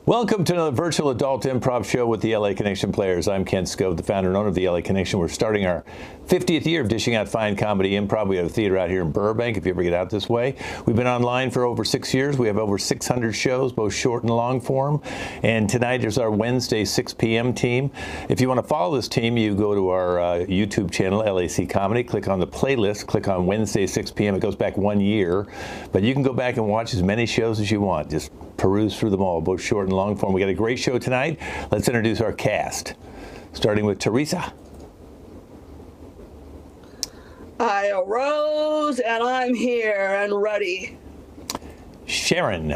Welcome to another virtual adult improv show with the LA Connection players. I'm Ken Scove, the founder and owner of the LA Connection. We're starting our 50th year of dishing out fine comedy improv. We have a theater out here in Burbank, if you ever get out this way. We've been online for over 6 years. We have over 600 shows, both short and long form. And tonight is our Wednesday 6 p.m. team. If you want to follow this team, you go to our YouTube channel, LAC Comedy, click on the playlist, click on Wednesday 6 p.m. It goes back 1 year. But you can go back and watch as many shows as you want. Just peruse through them all, both short and long form. We got a great show tonight. Let's introduce our cast, starting with Teresa. I arose and I'm here and ready. Sharon.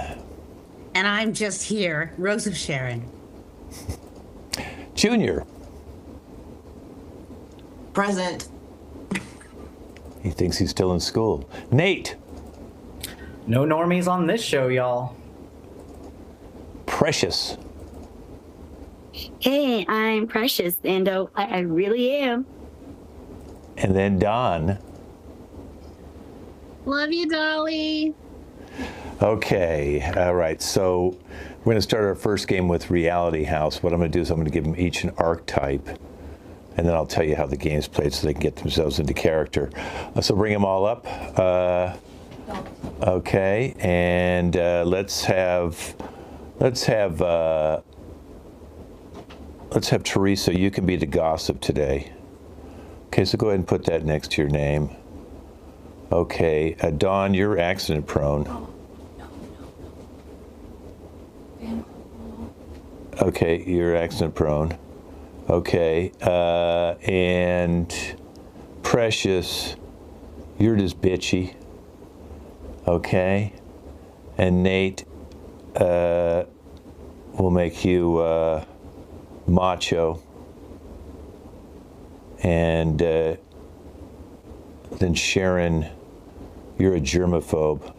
And I'm just here, Rose of Sharon. Junior. Present. He thinks he's still in school. Nate. No normies on this show, y'all. Precious. Hey, I'm Precious, and I really am. And then Don. Love you, Dolly. Okay, all right. So we're going to start our first game with Reality House. What I'm going to do is I'm going to give them each an archetype, and then I'll tell you how the game's played so they can get themselves into character. So bring them all up. Okay, and let's have Teresa. You can be the gossip today. Okay, so go ahead and put that next to your name. Okay, Dawn, you're accident prone. Okay, you're accident prone. Okay, and Precious, you're just bitchy. Okay, and Nate, we'll make you macho. And then Sharon, you're a germaphobe.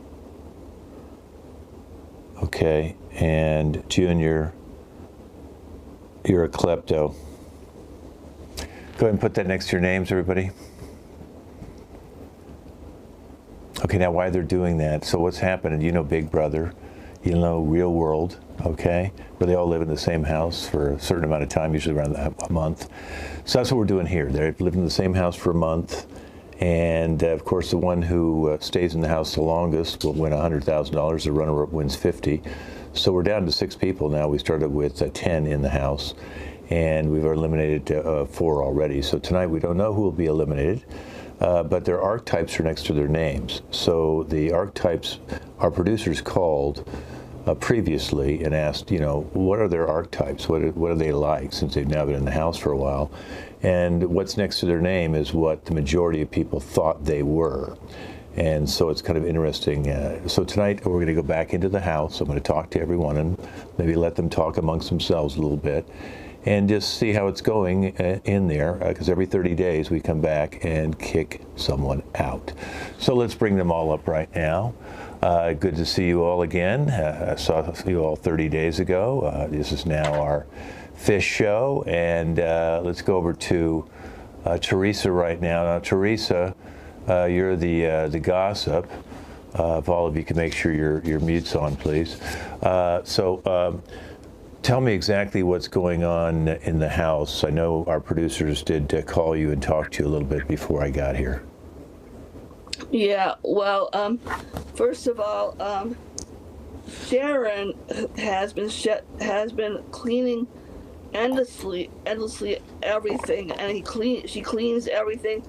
Okay, and Junior, you're a klepto. Go ahead and put that next to your names, everybody. Okay, now why they're doing that. So what's happening? You know Big Brother, you know Real World, okay? Where they all live in the same house for a certain amount of time, usually around a month. So that's what we're doing here. They've lived in the same house for a month. And of course, the one who stays in the house the longest will win $100,000. The runner-up wins 50. So we're down to 6 people now. We started with 10 in the house, and we've eliminated 4 already. So tonight we don't know who will be eliminated, but their archetypes are next to their names. So the archetypes, our producers called previously and asked, you know, what are their archetypes? What are they like, since they've now been in the house for a while? And what's next to their name is what the majority of people thought they were. And so it's kind of interesting. So tonight we're going to go back into the house. I'm going to talk to everyone and maybe let them talk amongst themselves a little bit and just see how it's going in there, because every 30 days we come back and kick someone out. So let's bring them all up right now. Good to see you all again. I saw you all 30 days ago. This is now our 5th show, and let's go over to Teresa right now. Now, Teresa, you're the gossip. If all of you can make sure your mute's on, please. Tell me exactly what's going on in the house. I know our producers did call you and talk to you a little bit before I got here. Yeah, well, first of all, Sharon has been cleaning endlessly everything, and she cleans everything.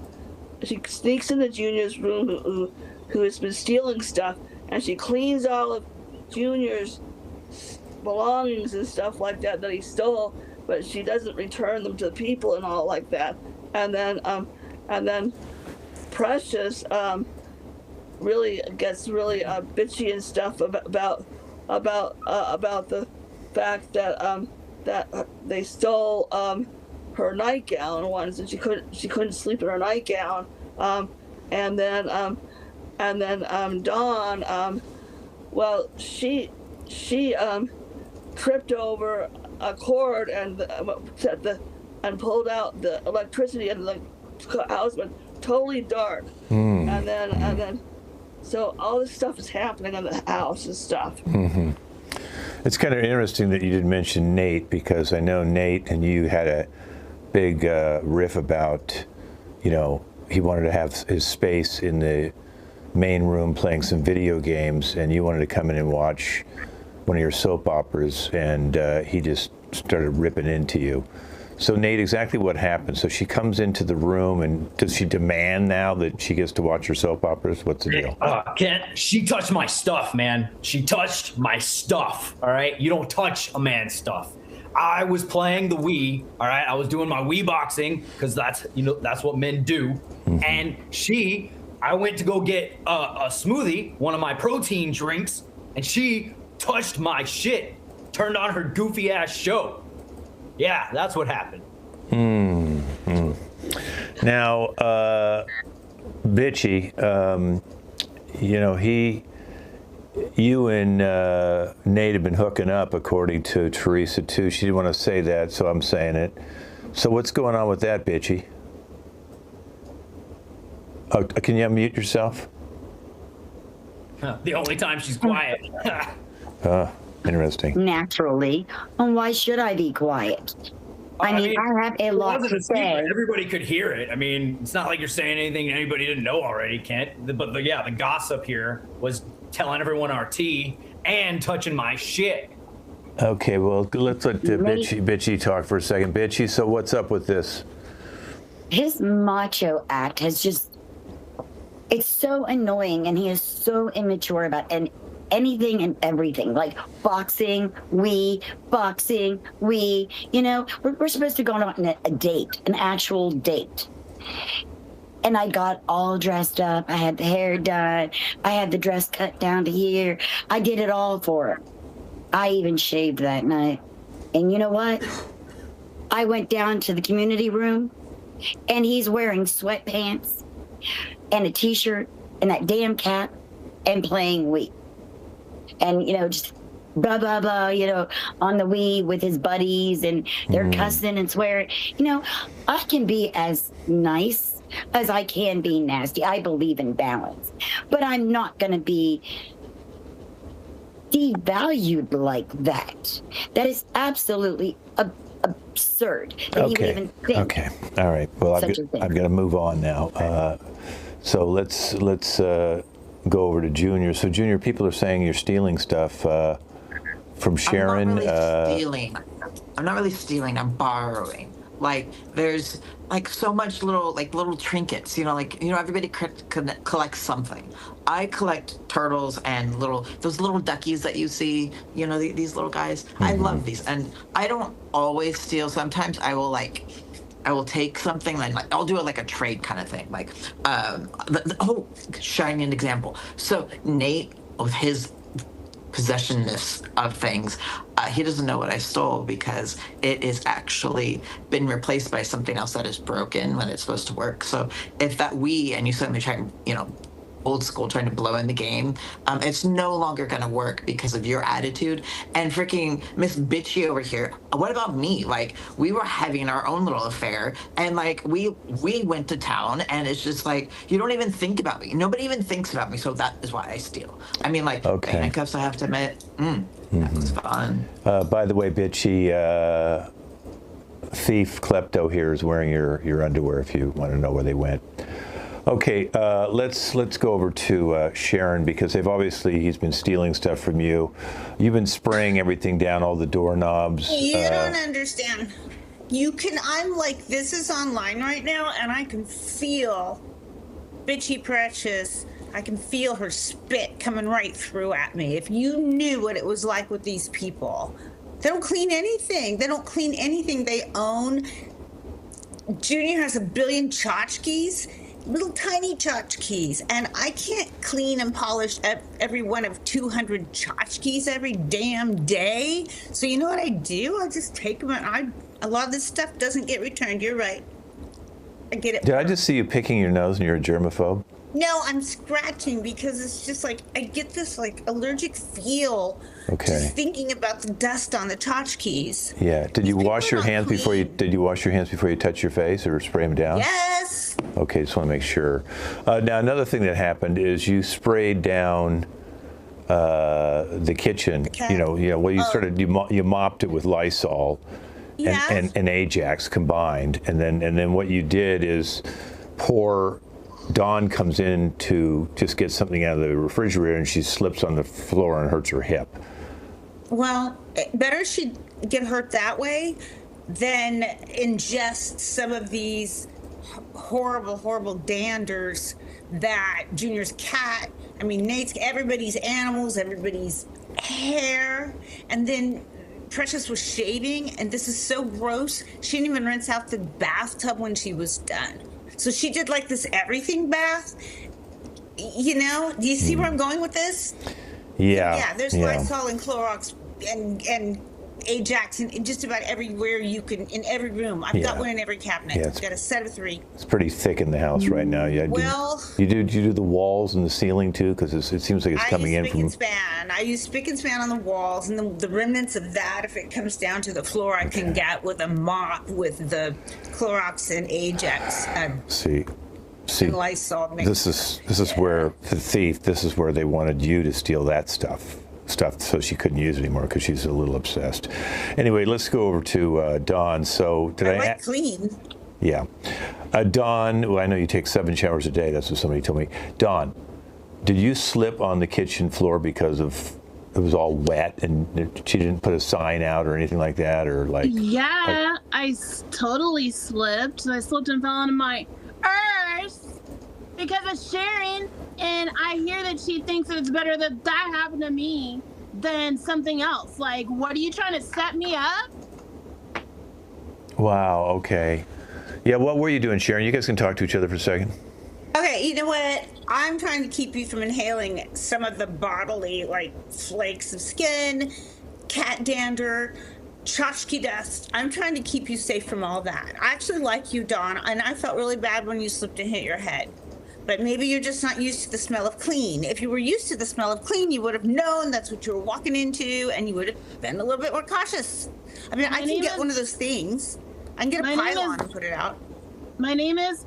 She sneaks into Junior's room, who has been stealing stuff, and she cleans all of Junior's belongings and stuff like that he stole, but she doesn't return them to the people and all like that. And then Precious really gets really bitchy and stuff about the fact that that they stole her nightgown once, and she couldn't sleep in her nightgown. And then Dawn, well, she tripped over a cord and pulled out the electricity, and the house went totally dark. And then so all this stuff is happening in the house and stuff. It's kind of interesting that you didn't mention Nate, because I know Nate and you had a big riff about, you know, he wanted to have his space in the main room playing some video games, and you wanted to come in and watch one of your soap operas, and he just started ripping into you. So Nate, exactly what happened? So she comes into the room, and does she demand now that she gets to watch her soap operas? What's the deal? Kent, she touched my stuff, man. She touched my stuff, all right? You don't touch a man's stuff. I was playing the Wii, all right? I was doing my Wii boxing, because that's, you know, that's what men do. Mm-hmm. And I went to go get a smoothie, one of my protein drinks, and she touched my shit, turned on her goofy ass show. Yeah, that's what happened. Now, Bitchy, you know, you and Nate have been hooking up, according to Teresa, too. She didn't want to say that, so I'm saying it. So what's going on with that, Bitchy? Oh, can you unmute yourself? The only time she's quiet. Interesting. Naturally. And why should I be quiet? I mean, I have a lot to say. Everybody could hear it. I mean, it's not like you're saying anything anybody didn't know already, Kent. But the gossip here was telling everyone our tea and touching my shit. Okay, well, let's let Bitchy talk for a second. Bitchy, so what's up with this? His macho act has just, it's so annoying, and he is so immature about anything and everything, like boxing, we, you know, we're supposed to go on a date, an actual date. And I got all dressed up. I had the hair done. I had the dress cut down to here. I did it all for him. I even shaved that night. And you know what? I went down to the community room, and he's wearing sweatpants and a t-shirt and that damn cap and playing Wii. And, you know, just blah, blah, blah, you know, on the Wii with his buddies, and they're cussing and swearing. You know, I can be as nice as I can be nasty. I believe in balance. But I'm not going to be devalued like that. That is absolutely absurd. That he would even think. Okay. All right. Well, I've got to move on now. So let's go over to Junior. So Junior, people are saying you're stealing stuff from Sharon. I'm not really stealing. I'm not really stealing. I'm borrowing. Like, there's like so much little trinkets. You know, everybody collects something. I collect turtles and those little duckies that you see. You know, these little guys. I love these, and I don't always steal. Sometimes I will take something, like I'll do it like a trade kind of thing. Like, shining example. So Nate, with his possessionness of things, he doesn't know what I stole, because it is actually been replaced by something else that is broken when it's supposed to work. So if that and you suddenly try, you know, old school, trying to blow in the game, it's no longer going to work because of your attitude. And freaking Miss Bitchy over here, what about me? Like, we were having our own little affair, and like we went to town, and it's just like, you don't even think about me. Nobody even thinks about me. So that is why I steal. I mean, like, handcuffs, I have to admit, that was fun. By the way, Bitchy, thief klepto here is wearing your underwear, if you want to know where they went. Okay, let's go over to Sharon, because he's been stealing stuff from you. You've been spraying everything down, all the doorknobs. You don't understand. I'm like, this is online right now, and I can feel Bitchy Precious. I can feel her spit coming right through at me. If you knew what it was like with these people. They don't clean anything. They own. Junior has 1 billion tchotchkes. Little tiny tchotchkes, and I can't clean and polish every one of 200 tchotchkes every damn day. So you know what I do? I just take them, and a lot of this stuff doesn't get returned. You're right. I get it. Did I just see you picking your nose and you're a germaphobe? No, I'm scratching because it's just like I get this like allergic feel. Okay. Just thinking about the dust on the tchotchkes. Yeah. Did you wash your hands before you touch your face or spray them down? Yes. Okay, just want to make sure. Now, another thing that happened is you sprayed down the kitchen. Okay. Well, you mopped it with Lysol Yeah. and Ajax combined, and then what you did is poor Dawn comes in to just get something out of the refrigerator, and she slips on the floor and hurts her hip. Well, better she get hurt that way than ingest some of these horrible, horrible danders that Junior's cat, Nate's, everybody's animals, everybody's hair, and then Precious was shaving, and this is so gross. She didn't even rinse out the bathtub when she was done. So she did like this everything bath. Do you see where I'm going with this? Yeah. Yeah, there's Lysol and Clorox and Ajax in just about everywhere you can, in every room. I've got one in every cabinet. Yeah, I've got a set of 3. It's pretty thick in the house right now. Yeah. Well, you do the walls and the ceiling too, because it seems like it's coming in from. I use spick and span on the walls, and the remnants of that, if it comes down to the floor, I can get with a mop with the Clorox and Ajax. See, and Lysol. This is where the thief. This is where they wanted you to steal that stuff so she couldn't use it anymore because she's a little obsessed. Anyway, let's go over to Dawn. So did I like clean? Yeah. Dawn, well, I know you take 7 showers a day. That's what somebody told me. Dawn, did you slip on the kitchen floor because it was all wet and she didn't put a sign out or anything like that? Or I totally slipped. I slipped and fell onto my earth because of Sharon, and I hear that she thinks that it's better that happened to me than something else. Like, what are you trying to set me up? Wow, okay. Yeah, what were you doing, Sharon? You guys can talk to each other for a second. Okay, you know what? I'm trying to keep you from inhaling some of the bodily, like, flakes of skin, cat dander, tchotchke dust. I'm trying to keep you safe from all that. I actually like you, Dawn, and I felt really bad when you slipped and hit your head. But maybe you're just not used to the smell of clean. If you were used to the smell of clean, you would have known that's what you were walking into, and you would have been a little bit more cautious. I can get one of those things. I can get a pylon and put it out. My name is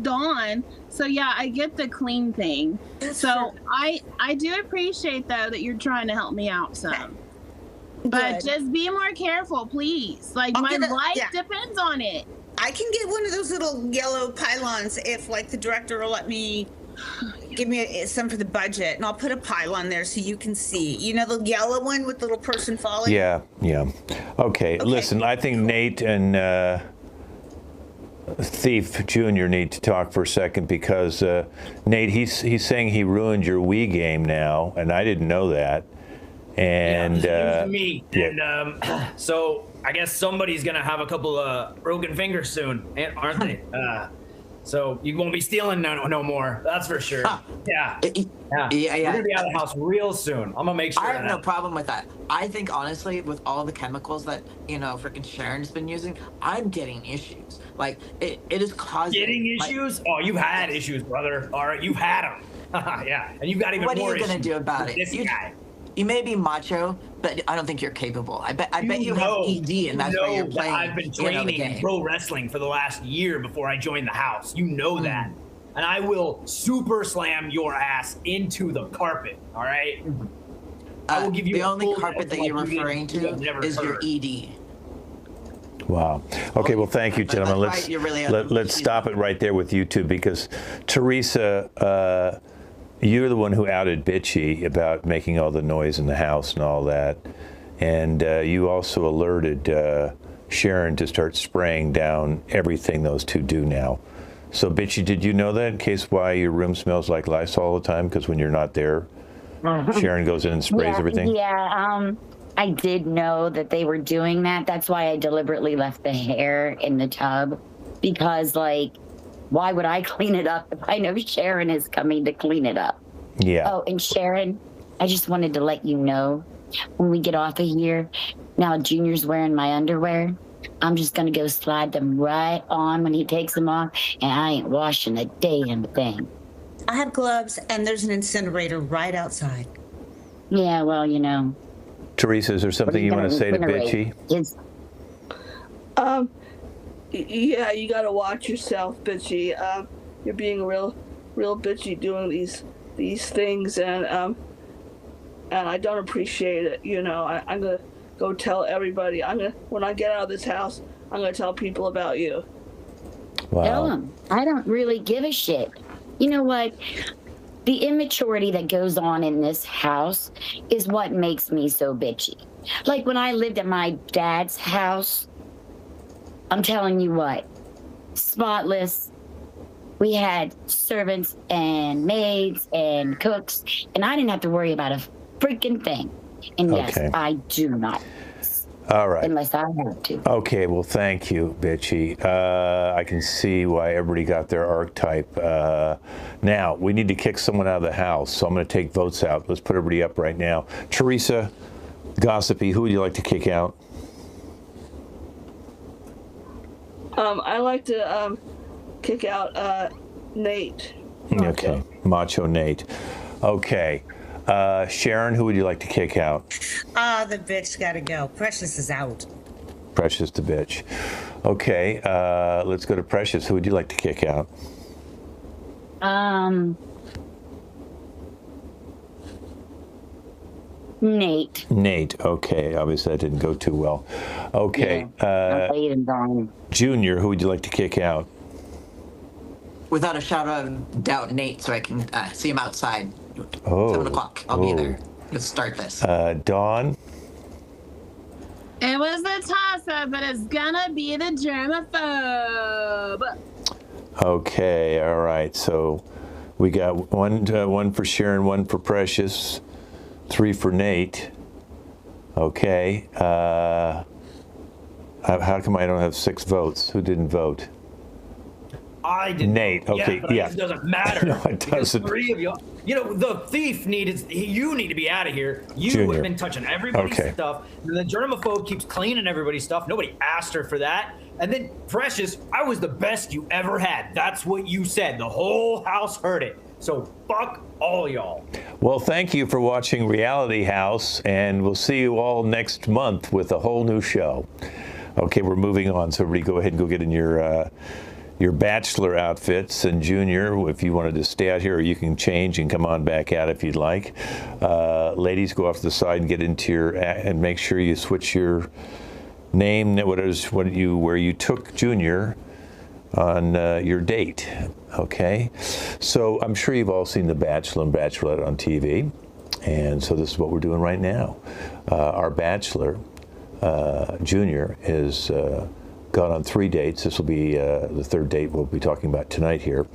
Dawn. So yeah, I get the clean thing. So I do appreciate though that you're trying to help me out some. But just be more careful, please. Like, my life depends on it. I can get one of those little yellow pylons if, like, the director will let me give me some for the budget, and I'll put a pylon there so you can see. You know, the yellow one with the little person falling? Yeah. Okay. Listen, I think Nate and Thief Jr. need to talk for a second because, Nate, he's saying he ruined your Wii game now, and I didn't know that. And me. And so I guess somebody's gonna have a couple of broken fingers soon, aren't they? So you won't be stealing no more. That's for sure. Yeah. You're gonna be out of the house real soon. I'm gonna make sure. I have no problem with that. I think honestly, with all the chemicals that freaking Sharon's been using, I'm getting issues. Like it is causing. Getting issues? Oh, you've had issues, brother. All right, you've had them. Yeah, and you've got even more issues. What are you gonna do about it? This guy. You may be macho, but I don't think you're capable. I bet you have ED, and that's why you're playing. I've been training pro wrestling for the last year before I joined the house. You know that. And I will super slam your ass into the carpet, all right? I will give you the only carpet that you're referring to is your ED. Wow. Okay, well, thank you, gentlemen. Let's stop it right there with you two because Teresa, you're the one who outed Bitchy about making all the noise in the house and all that. And you also alerted Sharon to start spraying down everything those two do now. So, Bitchy, did you know that in case why your room smells like Lysol all the time? Because when you're not there, Sharon goes in and sprays everything? Yeah, I did know that they were doing that. That's why I deliberately left the hair in the tub. Because, like, why would I clean it up if I know Sharon is coming to clean it up? Yeah. Oh, and Sharon, I just wanted to let you know, when we get off of here, now Junior's wearing my underwear. I'm just going to go slide them right on when he takes them off, and I ain't washing a damn thing. I have gloves, and there's an incinerator right outside. Yeah, well, Teresa, is there something you want to say to Bitchy? Yeah, you gotta watch yourself, Bitchy. You're being real bitchy doing these things, and and I don't appreciate it. You know, I'm gonna go tell everybody. When I get out of this house, I'm gonna tell people about you. Wow. Tell them. I don't really give a shit. You know what? The immaturity that goes on in this house is what makes me so bitchy. Like when I lived at my dad's house, I'm telling you what, spotless. We had servants and maids and cooks, and I didn't have to worry about a freaking thing. And yes, Okay. I do not. All right. Unless I have to. Okay, well, thank you, Bitchy. I can see why everybody got their archetype. Now, we need to kick someone out of the house, so I'm going to take votes out. Let's put everybody up right now. Teresa, Gossipy, who would you like to kick out? I like to kick out Nate. Okay, Macho Nate. Okay. Sharon, who would you like to kick out? The bitch gotta go. Precious is out. Precious the bitch. Okay, let's go to Precious. Who would you like to kick out? Nate. Nate. Okay, obviously that didn't go too well. Okay, Junior, who would you like to kick out? Without a shadow of doubt, Nate, so I can see him outside. Oh. 7 o'clock. I'll be there. Let's start this. Dawn. It was a toss-up, but it's gonna be the germaphobe. Okay, all right. So we got one for Sharon, one for Precious, 3 for Nate. Okay. How come I don't have 6 votes? Who didn't vote? I did. Nate. Okay, yeah. It doesn't matter. No, it doesn't. 3 of you. You know, the thief you need to be out of here. You Junior. have been touching everybody's stuff. And the germaphobe keeps cleaning everybody's stuff. Nobody asked her for that. And then Precious, I was the best you ever had. That's what you said. The whole house heard it. So fuck all y'all. Well, thank you for watching Reality House, and we'll see you all next month with a whole new show. Okay, we're moving on. So everybody go ahead and go get in your bachelor outfits, and Junior, if you wanted to stay out here, or you can change and come on back out if you'd like. Ladies, go off to the side and get into and make sure you switch your name, where you took Junior on your date. Okay, so I'm sure you've all seen The Bachelor and Bachelorette on TV, and so this is what we're doing right now. Our bachelor, Junior, is gone on 3 dates. This will be the 3rd date we'll be talking about tonight here.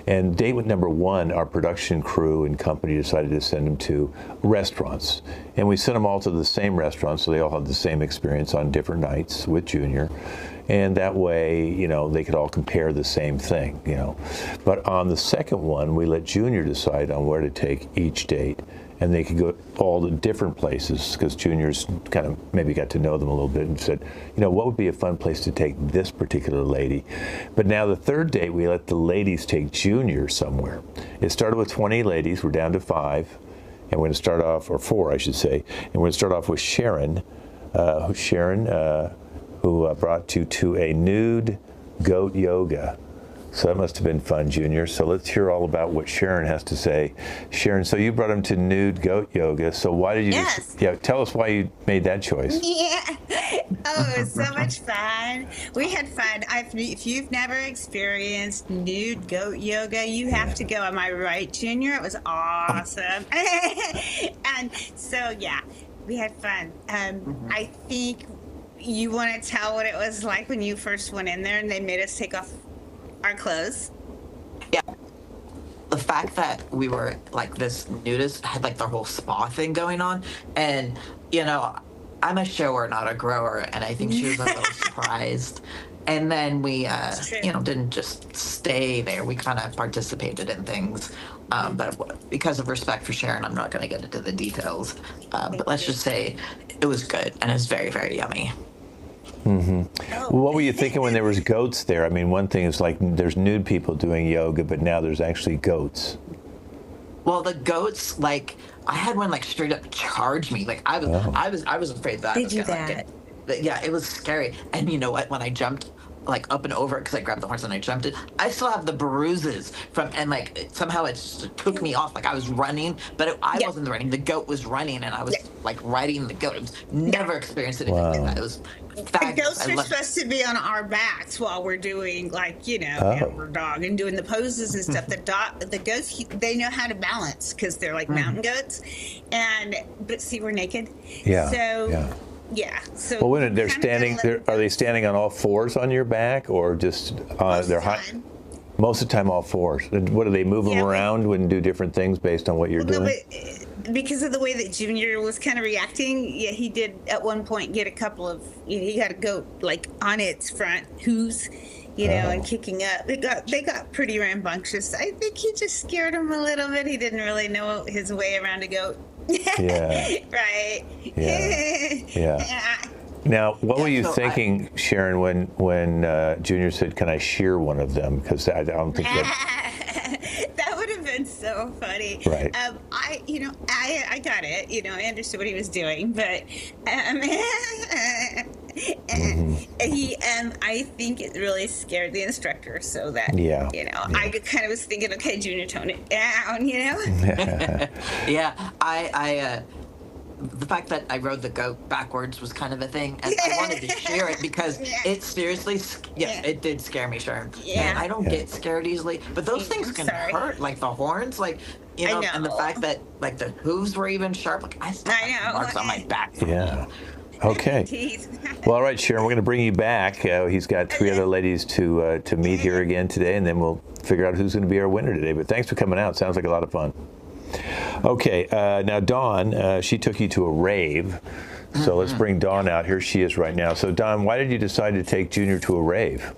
And date with number 1, our production crew and company decided to send him to restaurants. And we sent them all to the same restaurant, so they all had the same experience on different nights with Junior. And that way, you know, they could all compare the same thing, you know. But on the second one, we let Junior decide on where to take each date. And they could go all the different places, because Junior's kind of maybe got to know them a little bit and said, you know, what would be a fun place to take this particular lady? But now the 3rd date, we let the ladies take Junior somewhere. It started with 20 ladies. We're down to 5. And we're going to start off, or 4, I should say. And we're going to start off with Sharon. Who brought you to a nude goat yoga. So that must have been fun, Junior. So let's hear all about what Sharon has to say. Sharon, so you brought him to nude goat yoga. So why did you? Yes. Tell us why you made that choice. Yeah. Oh, it was so much fun. We had fun. If you've never experienced nude goat yoga, you have to go. Am I right, Junior? It was awesome. And so, yeah, we had fun. I think you want to tell what it was like when you first went in there and they made us take off our clothes? Yeah. The fact that we were like this nudist had like the whole spa thing going on, and you know, I'm a shower, not a grower, and I think she was a little surprised. And then we, didn't just stay there. We kind of participated in things. But because of respect for Sharon, I'm not going to get into the details. But let's just say it was good, and it was very, very yummy. Mm-hmm. Well, what were you thinking when there was goats there? I mean, one thing is like there's nude people doing yoga, but now there's actually goats. Well, the goats, like I had one like straight up charge me. Like I was afraid that I was gonna get. Yeah, it was scary. And you know what? When I jumped like up and over because I grabbed the horse and I jumped it. I still have the bruises from, and like somehow it just took me off. Like I was running, but I wasn't running. The goat was running, and I was like riding the goat. I was never experienced anything like that. It was The fabulous. ghosts are supposed to be on our backs while we're doing, like, Amber Dog and doing the poses and stuff. The ghosts, they know how to balance because they're like mountain goats. But see, we're naked. Yeah. So, yeah. So well, when they're standing, are they standing on all fours on your back, or just they're high? Most of the time, all fours. What do they move them around and do different things based on what you're doing? No, because of the way that Junior was kind of reacting, he did at one point get a couple of. He got a goat like on its front hooves, and kicking up. They got pretty rambunctious. I think he just scared him a little bit. He didn't really know his way around a goat. Yeah. Right. Yeah. Now, what were you thinking, Sharon, when Junior said, "Can I shear one of them?" Because I don't think that would have been so funny. Right. I got it. I understood what he was doing, but he I think it really scared the instructor, so that I kind of was thinking, okay, Junior, tone it down. Yeah, I the fact that I rode the goat backwards was kind of a thing, and I wanted to share it because it seriously, it did scare me, Sharon. Yeah. And I don't get scared easily, but those things can hurt, like the horns, like, and the fact that, like, the hooves were even sharp, like, I still have marks on my back. Yeah. Okay. Well, all right, Sharon, we're going to bring you back. He's got 3 other ladies to meet here again today, and then we'll figure out who's going to be our winner today. But thanks for coming out. Sounds like a lot of fun. Okay, now Dawn, she took you to a rave. So let's bring Dawn out. Here she is right now. So Dawn, why did you decide to take Junior to a rave?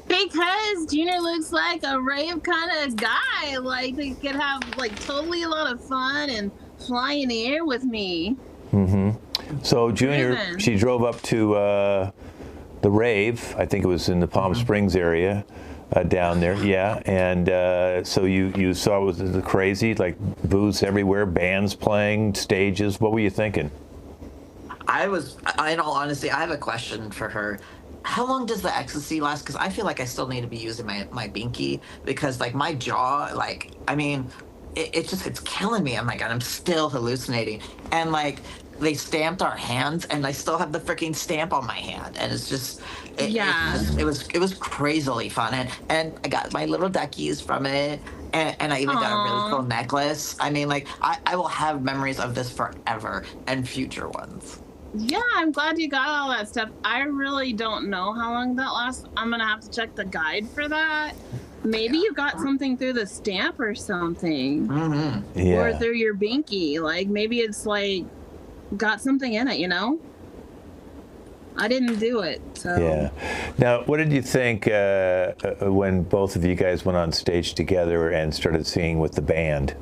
Because Junior looks like a rave kind of guy. Like, they could have, like, totally a lot of fun and fly in the air with me. So Junior, she drove up to the rave. I think it was in the Palm Springs area. Down there, and so you saw it was the crazy, like booths everywhere, bands playing, stages. What were you thinking? In all honesty, I have a question for her. How long does the ecstasy last? Because I feel like I still need to be using my binky because, like, my jaw, like, I mean, it's killing me. I'm still hallucinating, and like, they stamped our hands, and I still have the freaking stamp on my hand, and it's just, it was crazily fun, and I got my little duckies from it, and I even got a really cool necklace. I mean, like, I will have memories of this forever and future ones. Yeah, I'm glad you got all that stuff. I really don't know how long that lasts. I'm gonna have to check the guide for that. Maybe you got something through the stamp or something, or through your binky. Like, maybe it's like got something in it, I didn't do it, so. Yeah. Now, what did you think when both of you guys went on stage together and started singing with the band?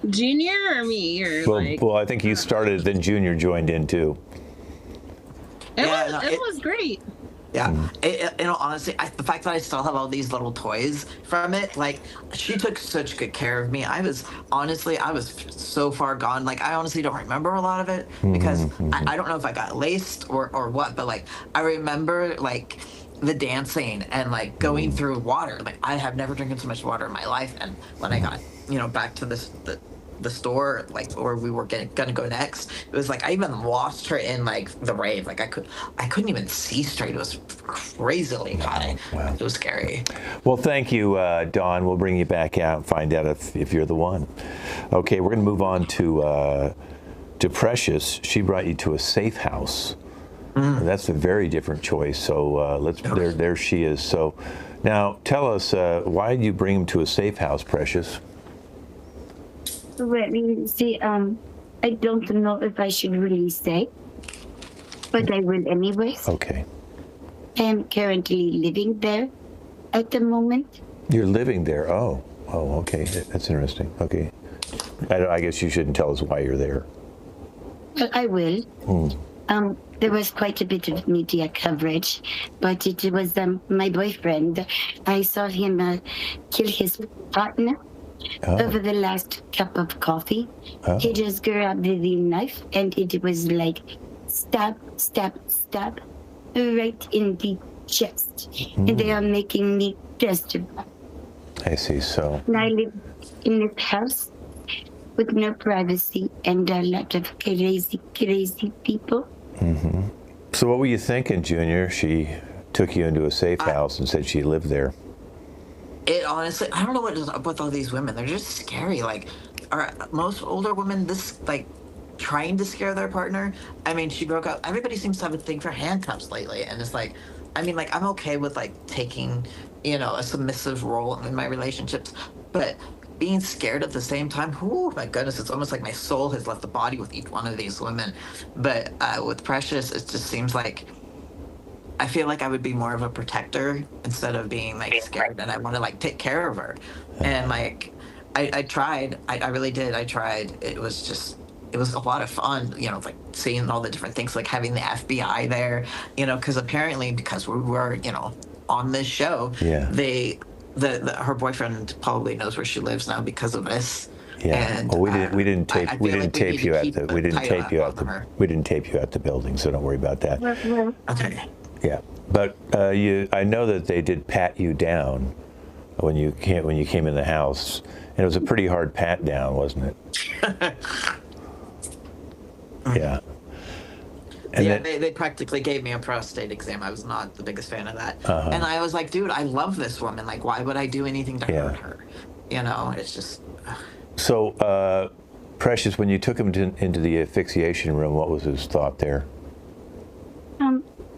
Junior or me? Well, I think you started, then Junior joined in too. It was great. Yeah, honestly, the fact that I still have all these little toys from it, like, she took such good care of me. I was so far gone. Like, I honestly don't remember a lot of it because I don't know if I got laced or what, but, like, I remember, like, the dancing and, like, going through water. Like, I have never drinking so much water in my life, and when I got, back to the store, like, where we were gonna go next, it was like I even lost her in, like, the rave. Like, I couldn't even see straight. It was crazily high. Wow. It was scary. Well, thank you, Dawn. We'll bring you back out and find out if you're the one. Okay, we're gonna move on to Precious. She brought you to a safe house. That's a very different choice. So there she is. So now tell us, why did you bring him to a safe house, Precious? Let me see. I don't know if I should really say, but I will anyways. Okay. I am currently living there at the moment. You're living there? Oh, okay. That's interesting. Okay. I guess you shouldn't tell us why you're there. Well, I will. There was quite a bit of media coverage, but it was my boyfriend. I saw him kill his partner. Over the last cup of coffee, he just grabbed the knife and it was like stab, stab, stab, right in the chest. And they are making me testify. I see. So. And I live in this house with no privacy and a lot of crazy, crazy people. Mm-hmm. So what were you thinking, Junior? She took you into a safe house and said she lived there. It honestly, I don't know what is up with all these women. They're just scary. Like, are most older women this, like, trying to scare their partner? I mean, she broke up. Everybody seems to have a thing for handcuffs lately. And it's like, I mean, like, I'm okay with, like, taking, you know, a submissive role in my relationships. But being scared at the same time, oh my goodness, it's almost like my soul has left the body with each one of these women. But with Precious, it just seems like I feel like I would be more of a protector instead of being like scared, and I want to like take care of her. And like I tried, I really did. I tried. It was a lot of fun, you know, like seeing all the different things, like having the FBI there, you know, because apparently because we were, you know, on this show, her boyfriend probably knows where she lives now because of this. Yeah. And, well, we didn't tape you at the building, so don't worry about that. Okay. Yeah, but I know that they did pat you down when you came in the house, and it was a pretty hard pat down, wasn't it? Yeah. And yeah, they practically gave me a prostate exam. I was not the biggest fan of that. And I was like, dude, I love this woman. Like, why would I do anything to hurt her? You know, it's just. So, Precious, when you took him into the asphyxiation room, what was his thought there?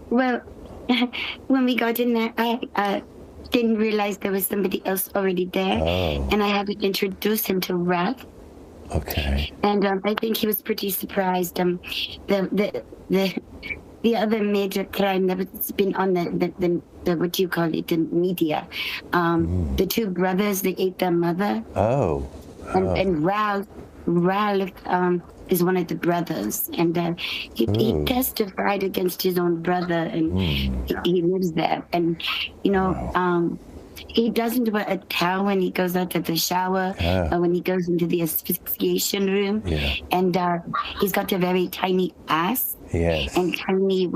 Well, when we got in there, I didn't realize there was somebody else already there, and I had to introduce him to Ralph. Okay. And I think he was pretty surprised. The other major crime that's been on the what do you call it, the media, the two brothers, they ate their mother. And Ralph is one of the brothers, and he testified against his own brother, and he lives there. And you know, he doesn't wear a towel when he goes out to the shower or when he goes into the asphyxiation room. And he's got a very tiny ass. And tiny,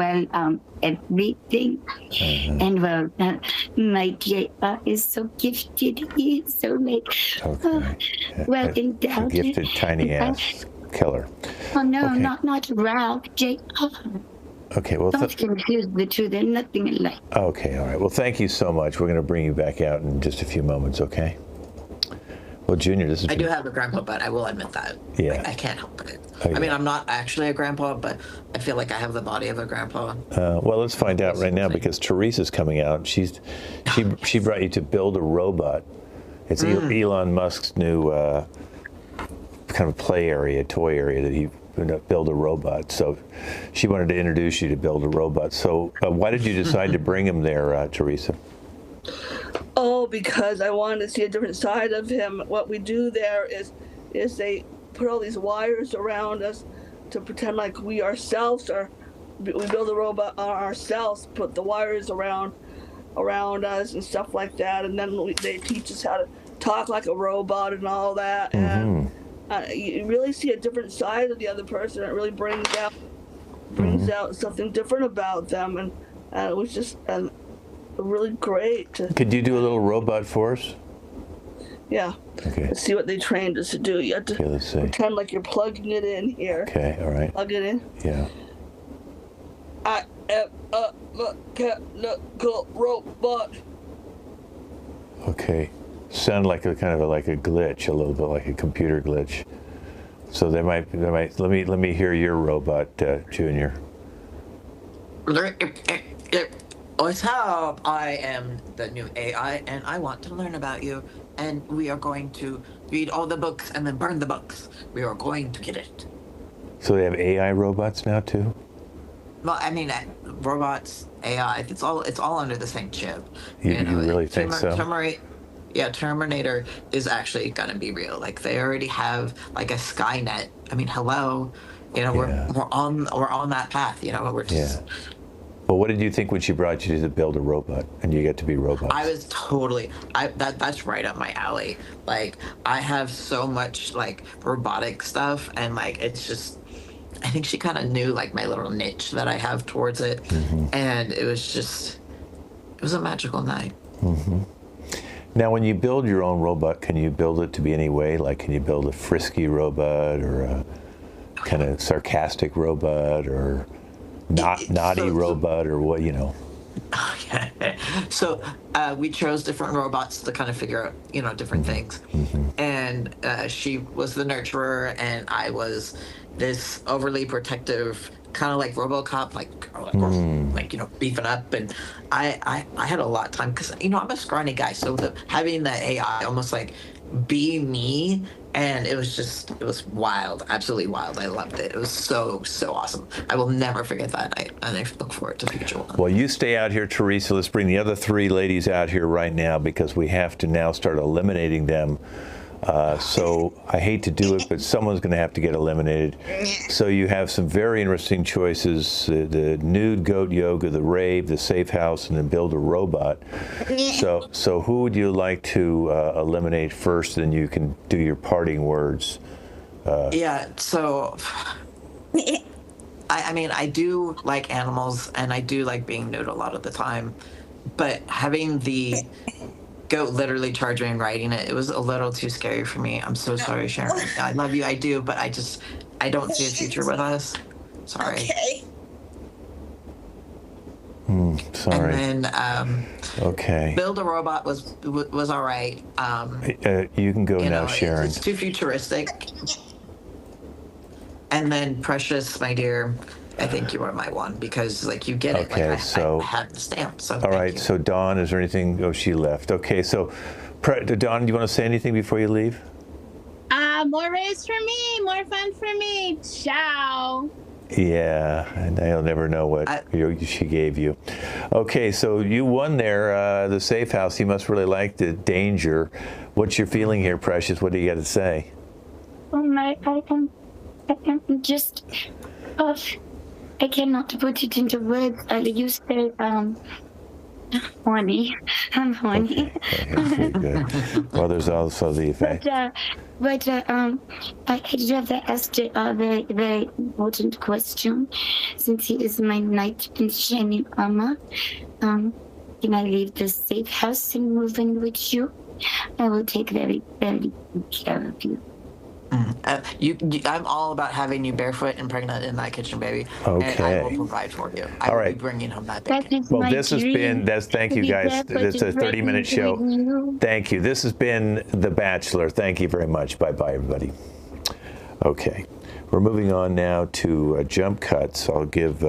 everything. And my JR is so gifted. He is so well endowed. A gifted tiny ass killer. Oh no, not Ralph. JR. Okay, well, don't confuse the two. They're nothing alike. Okay, all right. Well, thank you so much. We're going to bring you back out in just a few moments, okay? Well, Junior, this is. I do have a grandpa, but I will admit that. Yeah. Like, I can't help it. I mean, I'm not actually a grandpa, but I feel like I have the body of a grandpa. Well, let's find out right now because Teresa's coming out. She brought you to build a robot. It's Elon Musk's new kind of play area, toy area that he build a robot. So she wanted to introduce you to build a robot. So why did you decide to bring him there, Teresa? Oh, because I wanted to see a different side of him. What we do there is they put all these wires around us to pretend like we ourselves are. We build a robot on ourselves, put the wires around us and stuff like that, and then they teach us how to talk like a robot and all that. And you really see a different side of the other person. It really brings out something different about them, and it was just really great. Could you do a little robot for us? Yeah. Okay. Let's see what they trained us to do. You have to pretend like you're plugging it in here. Okay, all right. Plug it in. Yeah. I am a mechanical robot. Okay. Sound like a kind of like a glitch, a little bit like a computer glitch. So they might let me hear your robot, Junior. What's up? I am the new AI, and I want to learn about you. And we are going to read all the books and then burn the books. We are going to get it. So they have AI robots now too? Well, I mean, robots, AI, it's all under the same chip. You really think so? Terminator is actually gonna be real. Like they already have like a Skynet. I mean, hello, you know, we're on that path. You know, we're just. Yeah. Well, what did you think when she brought you to build a robot and you get to be robots? I was totally. That's right up my alley. Like I have so much like robotic stuff, and like it's just. I think she kind of knew like my little niche that I have towards it, and it was a magical night. Now, when you build your own robot, can you build it to be any way? Like, can you build a frisky robot or a kind of sarcastic robot or naughty robot or what, you know? So we chose different robots to kind of figure out, you know, different things. And she was the nurturer, and I was this overly protective, kind of like RoboCop, like you know, beefing up. And I had a lot of time because, you know, I'm a scrawny guy, so having the AI almost like be me, and it was wild, absolutely wild. I loved it. It was so awesome. I will never forget that night, and I look forward to future ones. Well, you stay out here, Teresa. Let's bring the other 3 ladies out here right now because we have to now start eliminating them. So I hate to do it, but someone's going to have to get eliminated. So you have some very interesting choices: the nude goat yoga, the rave, the safe house, and then build a robot. So who would you like to eliminate first? Then you can do your parting words. Yeah. So. I mean, I do like animals, and I do like being nude a lot of the time, but having the goat literally charge me and riding it was a little too scary for me. I'm so sorry, Sharon. I love you, I do, but I don't see a future with us. Sorry. Okay. Sorry. And then okay. build a robot was all right. You can go you now, know, Sharon. it's too futuristic. And then Precious, my dear, I think you are my one because like you get it. Okay, like so I had the stamp. So all right. you. So Dawn, is there anything? Oh, she left. Okay. So Dawn, do you want to say anything before you leave? More raves for me, more fun for me. Ciao. Yeah, and I'll never know what she gave you. Okay, so you won there, the safe house. You must really like the danger. What's your feeling here, Precious? What do you got to say? I just, I cannot put it into words. You say, horny. I'm horny. Okay, good. Well, there's also the effect. But I do have to ask a very, very important question. Since he is my knight in shining armor, can I leave the safe house and move in with you? I will take very, very good care of you. I'm all about having you barefoot and pregnant in that kitchen, baby. Okay. And I will provide for you. I will be bringing home that bacon. Well, this has been, thank you guys. It's a 30-minute show. Thank you. This has been The Bachelor. Thank you very much. Bye-bye, everybody. Okay. We're moving on now to jump cuts. I'll give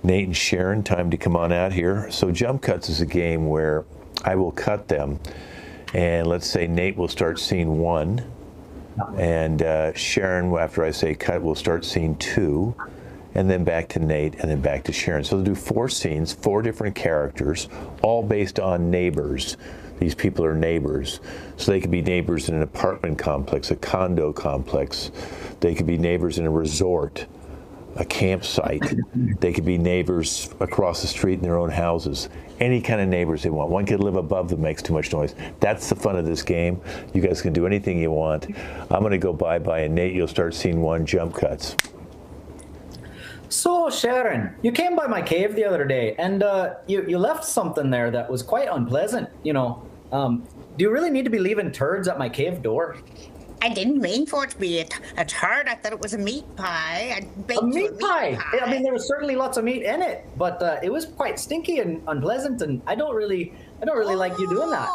Nate and Sharon time to come on out here. So jump cuts is a game where I will cut them. And let's say Nate will start scene 1. And Sharon, after I say cut, will start scene 2, and then back to Nate, and then back to Sharon. So they'll do 4 scenes, 4 different characters, all based on neighbors. These people are neighbors. So they could be neighbors in an apartment complex, a condo complex. They could be neighbors in a resort, a campsite. They could be neighbors across the street in their own houses. Any kind of neighbors they want. One could live above them, makes too much noise. That's the fun of this game. You guys can do anything you want. I'm going to go bye-bye, and Nate, you'll start scene 1, jump cuts. So, Sharon, you came by my cave the other day, and you left something there that was quite unpleasant. You know, do you really need to be leaving turds at my cave door? I didn't mean for it to be a turd. I thought it was a meat pie. I baked A you meat pie. I mean, there was certainly lots of meat in it, but it was quite stinky and unpleasant, and I don't really like you doing that.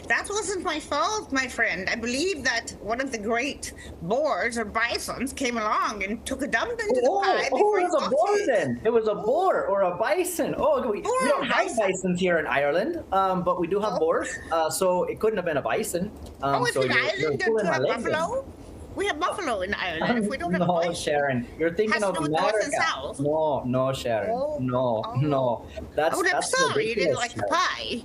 That wasn't my fault, my friend. I believe that one of the great boars or bisons came along and took a dump into the pie. It was a boar then. It was a boar or a bison. We don't have bisons here in Ireland, but we do have boars, so it couldn't have been a bison. If so in Ireland don't you have buffalo? We have buffalo in Ireland. If we don't have bison. Sharon, you're thinking of America. No, Sharon. No. That's I'm sorry, you didn't like the pie.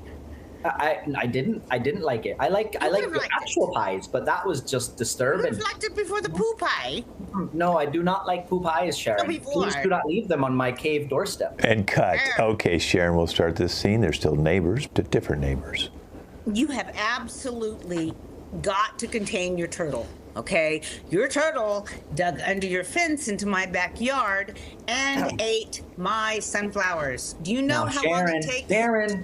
I didn't like it. I like the actual pies, but that was just disturbing. You liked it before the poo pie. No, I do not like poo pies, Sharon. Please do not leave them on my cave doorstep. And cut. Okay, Sharon, we'll start this scene. They're still neighbors, but different neighbors. You have absolutely got to contain your turtle. okay? Your turtle dug under your fence into my backyard and ate my sunflowers. Do you know Now, how long it takes?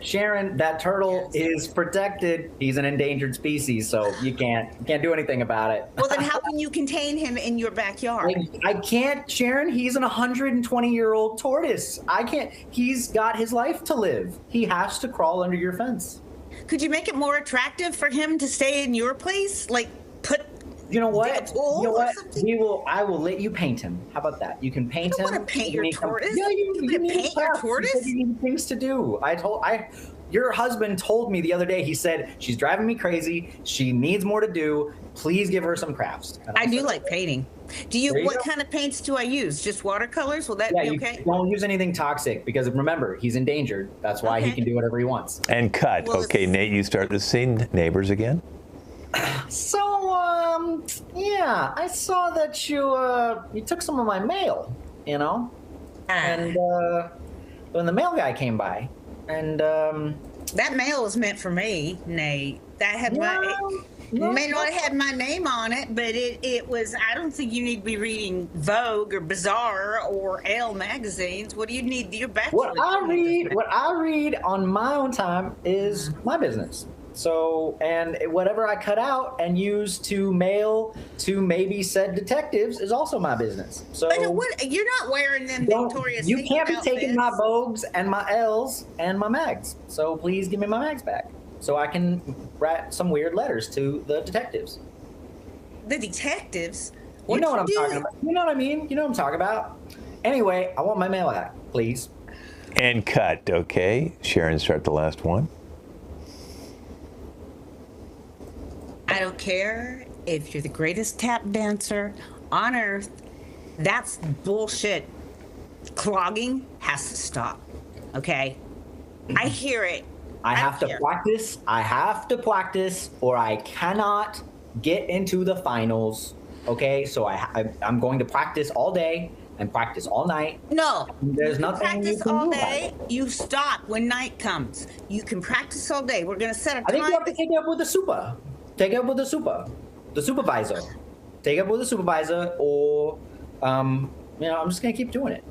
Sharon, that turtle is protected. He's an endangered species, so you can't do anything about it. Well, then how can you contain him in your backyard? I can't, Sharon. He's an 120-year-old tortoise. I can't. He's got his life to live. He has to crawl under your fence. Could you make it more attractive for him to stay in your place? Like, put You know what? dig a pool You know or what? something? I will let you paint him. How about that? You can paint him. I don't want to paint your tortoise. Yeah, You want to need paint your stuff. You said tortoise? you need things to do. Your husband told me the other day. He said she's driving me crazy. She needs more to do. Please give her some crafts. And I do said, like painting. What kind of paints do I use? Just watercolors? Will that be okay? You don't use anything toxic because remember, he's endangered. That's why he can do whatever he wants. And cut. Well, Okay, Nate, you start the scene. Neighbors again. So, yeah, I saw that you took some of my mail, you know, and when the mail guy came by, and that mail was meant for me, Nate. That had may not have had my name on it, but it was. I don't think you need to be reading Vogue or Bazaar or Elle magazines. What do you need? Your bachelor. What I read on my own time is my business. So, and whatever I cut out and use to mail to maybe said detectives is also my business. So, but you're not wearing them Victoria's you Secret can't be taking my outfits. Vogues and my L's and my mags. So please give me my mags back so I can write some weird letters to the detectives. The detectives. You know what I'm talking about. You know what I mean? You know what I'm talking about. Anyway, I want my mail back, please. And cut. Okay, Sharon, start the last one. I don't care if you're the greatest tap dancer on earth. That's bullshit. Clogging has to stop. Okay? I hear it. I have to care. practice. I have to practice, or I cannot get into the finals. Okay, so I'm going to practice all day and practice all night. No. There's you nothing practice you can all do about day. it. You stop when night comes. You can practice all day. We're gonna set a time. I think you have to take it up with the super. Take it up with the supervisor. Take it up with the supervisor, or I'm just gonna keep doing it.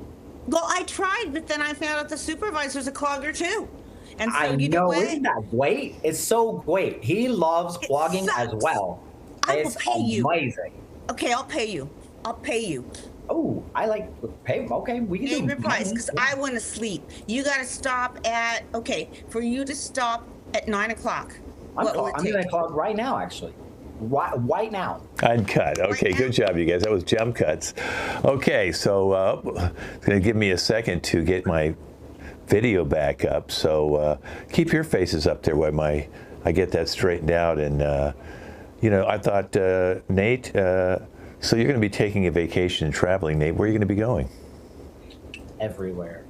Well, I tried, but then I found out the supervisor's a clogger too. And so I you know, know what? isn't that great? It's so great. He loves clogging as sucks. well. I will It's pay you. amazing. Okay, I'll pay you. Oh, I like pay. Okay, we can Name do your price, because I want to sleep. You got to stop at, for you to stop at 9 o'clock. What will it I'm take? gonna call it right now, actually. Right now. Uncut. Okay, good job, you guys. That was jump cuts. Okay, so it's going to give me a second to get my video back up. So keep your faces up there while I get that straightened out. And, I thought, Nate, so you're going to be taking a vacation and traveling, Nate. Where are you going to be going? Everywhere.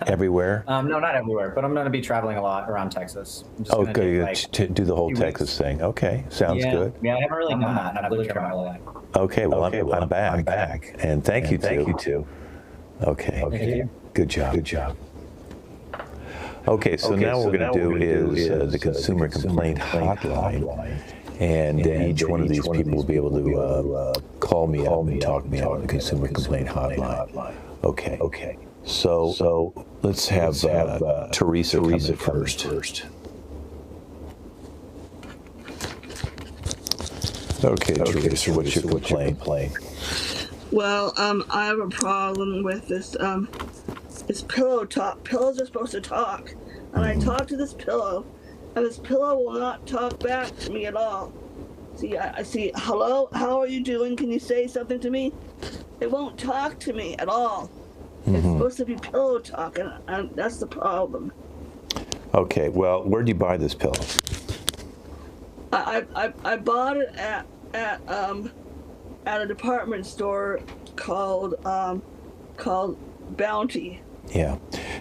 Everywhere? No, not everywhere, but I'm going to be traveling a lot around Texas. I'm just Oh, gonna good. take, To do the whole Texas thing. Okay, sounds good. Yeah, I haven't really done that, and I've lived here my whole life. Okay, well, I'm back. And thank you too. Okay. Good job. Okay, so now what we're going to do is the Consumer Complaint Hotline. And each one of these people will be able to call me up and talk me out on the Consumer Complaint Hotline. Okay. So let's have Teresa come first. Okay, Teresa, what's your complaint? Well, I have a problem with this pillow talk. Pillows are supposed to talk. And I talk to this pillow, and this pillow will not talk back to me at all. See, I see, hello, how are you doing? Can you say something to me? It won't talk to me at all. It's supposed to be pillow talk, and that's the problem. Okay, well, where'd you buy this pillow? I bought it at a department store called Bounty. Yeah.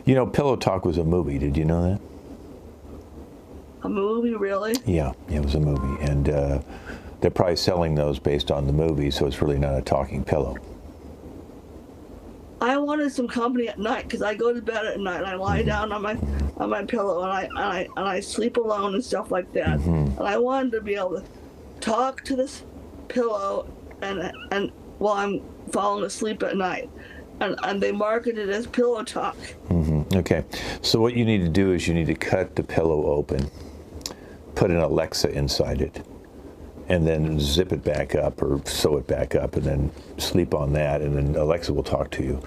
Pillow Talk was a movie. Did you know that? A movie, really? Yeah, it was a movie. And they're probably selling those based on the movie, so it's really not a talking pillow. I wanted some company at night because I go to bed at night and I lie down on my pillow and I sleep alone and stuff like that. And I wanted to be able to talk to this pillow and while I'm falling asleep at night. And they market it as pillow talk. Okay. So what you need to do is you need to cut the pillow open, put an Alexa inside it, and then zip it back up or sew it back up, and then sleep on that, and then Alexa will talk to you,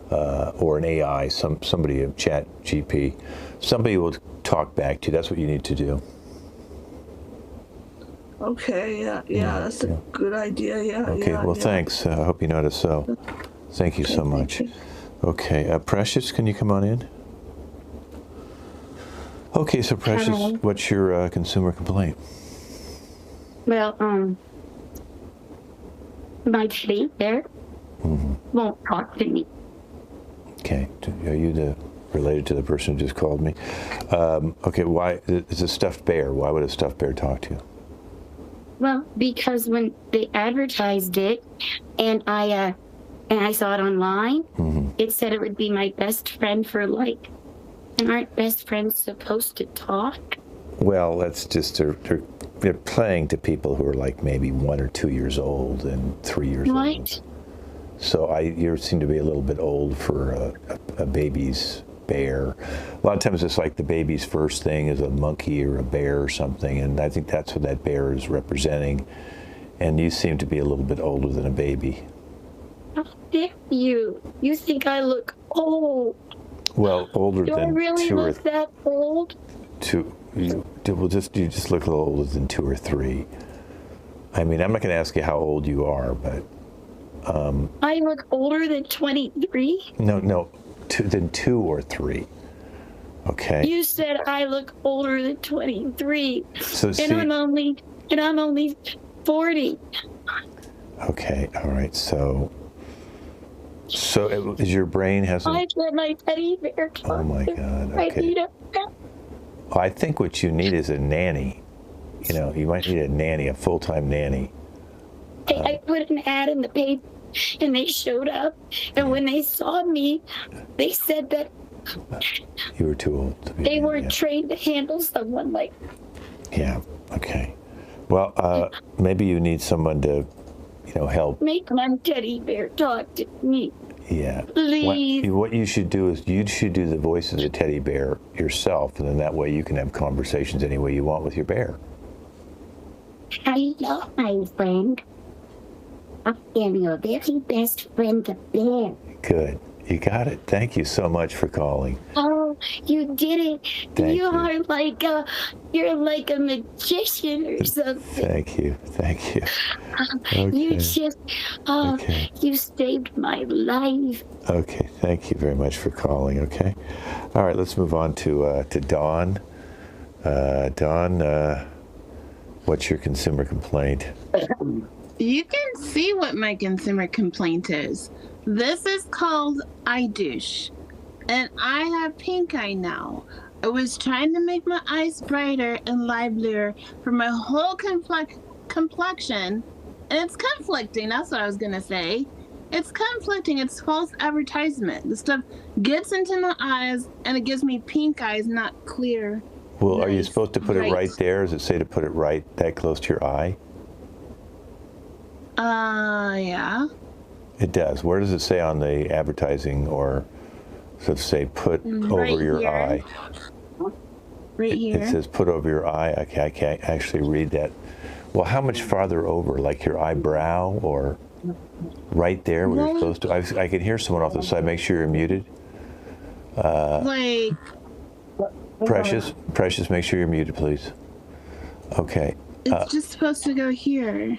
or an AI, somebody, a chat GP, somebody will talk back to you. That's what you need to do. Okay, yeah, that's a good idea, yeah. Okay, well, thanks. I hope you know how to sew. Thank you so much. Okay, Precious, can you come on in? Okay, so Precious, Hello. what's your consumer complaint? Well, my teddy bear won't talk to me. Okay, are you related to the person who just called me? Okay, why, it's a stuffed bear. Why would a stuffed bear talk to you? Well, because when they advertised it, and I saw it online, it said it would be my best friend for life. And aren't best friends supposed to talk? Well, that's just, they're playing to people who are like maybe 1 or 2 years old and 3 years What? old. So you seem to be a little bit old for a baby's bear. A lot of times it's like the baby's first thing is a monkey or a bear or something, and I think that's what that bear is representing. And you seem to be a little bit older than a baby. How dare you? You think I look old? Well, older Do I than really 2 or look that old? you just look a little older than 2 or 3. I mean, I'm not going to ask you how old you are, but I look older than 23? no, than 2 or 3. Okay. You said I look older than 23. So see, and I'm only 40. okay, all right. So is your brain hasn't? I let my teddy bear talk. Oh my God. I Okay. need a pet. I think what you need is a nanny. You know, you might need a nanny, a full-time nanny. I put an ad in the paper, and they showed up. And when they saw me, they said that You were too old to be. they weren't trained to handle someone like. Yeah. Okay. Well, maybe you need someone to, help. Make my teddy bear talk to me. Yeah. Please. What you should do is you should do the voice of the teddy bear yourself, and then that way you can have conversations any way you want with your bear. Hello, my friend. I am your very best friend, the bear. Good. You got it. Thank you so much for calling. Oh, you did it. Thank you. You're like a magician or something. Thank you. Thank you. You Okay. just, Okay. you saved my life. Okay. Thank you very much for calling. Okay. All right. Let's move on to Dawn. Dawn, what's your consumer complaint? You can see what my consumer complaint is. This is called eye douche, and I have pink eye now. I was trying to make my eyes brighter and livelier for my whole complexion, and it's conflicting. That's what I was gonna say. It's conflicting. It's false advertisement. The stuff gets into my eyes, and it gives me pink eyes, not clear. Well, are you Nice. supposed to put it right there? Does it say to put it right that close to your eye? Yeah. It does. Where does it say on the advertising, or does it say put Right over your here. eye? Right here. It says put over your eye. Okay, I can't actually read that. Well, how much farther over? Like your eyebrow, or right there where you're supposed to? I can hear someone off the side. Make sure you're muted. Like, Precious, make sure you're muted, please. Okay. it's just supposed to go here.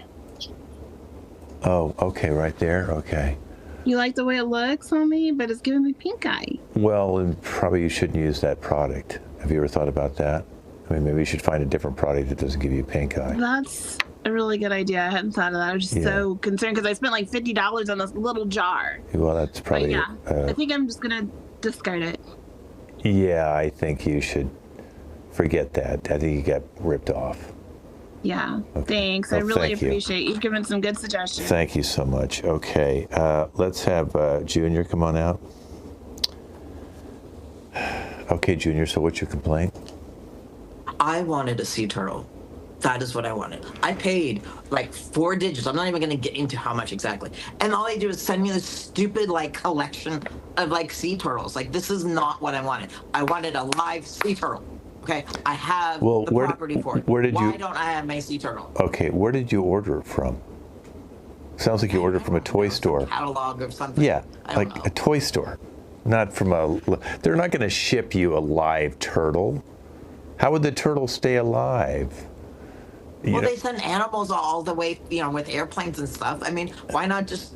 Oh, okay, right there. Okay. You like the way it looks on me, but it's giving me pink eye. Well, and probably you shouldn't use that product. Have you ever thought about that? I mean, maybe you should find a different product that doesn't give you pink eye. That's a really good idea. I hadn't thought of that. I was just so concerned because I spent like $50 on this little jar. Well, that's But probably. yeah, I think I'm just gonna discard it. Yeah, I think you should forget that. I think you got ripped off. Yeah. Okay. Thanks. Well, I really thank you. appreciate you've given some good suggestions. Thank you so much. Okay, let's have Junior come on out. Okay, Junior, so what's your complaint? I wanted a sea turtle. That is what I wanted. I paid like 4 digits. I'm not even going to get into how much exactly. And all they do is send me this stupid like collection of like sea turtles. Like, this is not what I wanted. I wanted a live sea turtle. Okay, I have Well, the property for it. where did Why you? don't I have my sea turtle? Okay, where did you order it from? Sounds like you ordered from a toy store. Catalog or something. Yeah, I don't like know. a toy store, not from a. They're not going to ship you a live turtle. How would the turtle stay alive? Well, they send animals all the way, with airplanes and stuff. I mean, why not just,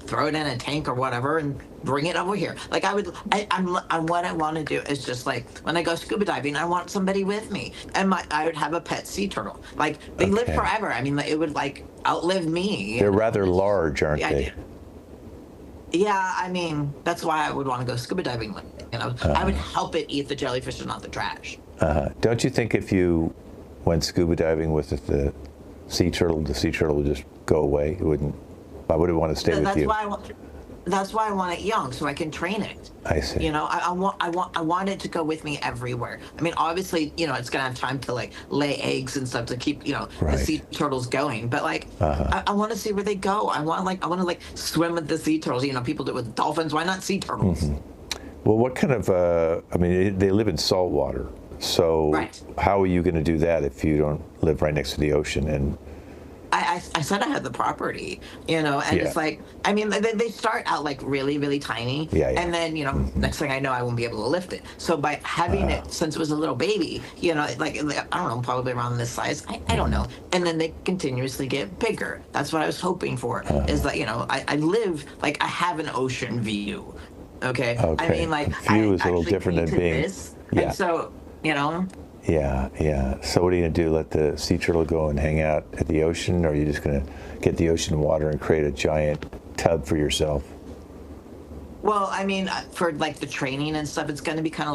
throw it in a tank or whatever and bring it over here? Like, what I want to do is just like, when I go scuba diving, I want somebody with me. And I would have a pet sea turtle. Like, they live Okay. forever. I mean, it would, like, outlive me. They're rather large, aren't the they? idea. Yeah, I mean, that's why I would want to go scuba diving with it. I would help it eat the jellyfish and not the trash. Don't you think if you went scuba diving with the sea turtle would just go away? It wouldn't. Why would it want to stay with you? That's why I want it young, so I can train it. I see. I want it to go with me everywhere. I mean, obviously, it's gonna have time to like lay eggs and stuff to keep, the Right. sea turtles going. But like, I want to see where they go. I want to swim with the sea turtles. People do it with dolphins. Why not sea turtles? Well, what kind of? I mean, they live in salt water. So Right. how are you going to do that if you don't live right next to the ocean? And I said I had the property, and Yeah. it's like, I mean, they start out like really, really tiny. Yeah, yeah. And then, next thing I know, I won't be able to lift it. So by having it since it was a little baby, like, I don't know, probably around this size, I don't know. And then they continuously get bigger. That's what I was hoping for, is that, I live, like, I have an ocean view. Okay. I Okay. mean, like, View is a little actually different than painted being- this, Yeah. And so, Yeah. So what are you going to do? Let the sea turtle go and hang out at the ocean, or are you just going to get the ocean water and create a giant tub for yourself? Well, I mean, for like the training and stuff, it's going to be kind of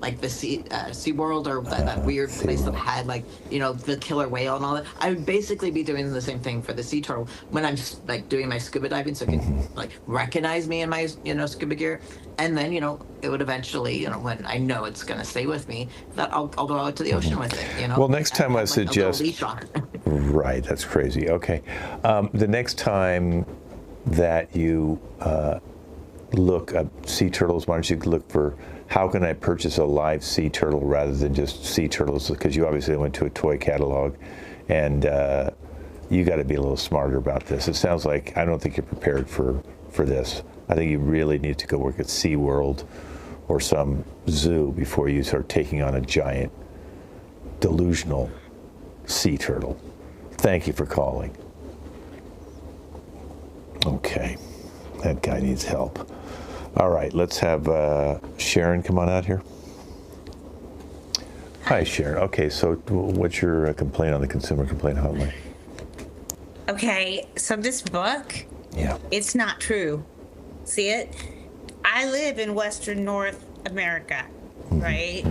like the SeaWorld or that weird place that had like, the killer whale and all that. I would basically be doing the same thing for the sea turtle when I'm like doing my scuba diving, so it can like recognize me in my, scuba gear. And then, it would eventually, when I know it's going to stay with me, that I'll go out to the ocean with it, Well, next time I have, like, a little suggest- leash on it. Right, that's crazy. Okay. The next time that you look at sea turtles, why don't you look for how can I purchase a live sea turtle rather than just sea turtles? Because you obviously went to a toy catalog, and you got to be a little smarter about this. It sounds like I don't think you're prepared for this. I think you really need to go work at SeaWorld or some zoo before you start taking on a giant delusional sea turtle. Thank you for calling. Okay, that guy needs help. All right, let's have Sharon come on out here. Hi, Sharon. Okay, so what's your complaint on the Consumer Complaint Hotline? Okay, so this book, Yeah. it's not true. See it? I live in Western North America, right?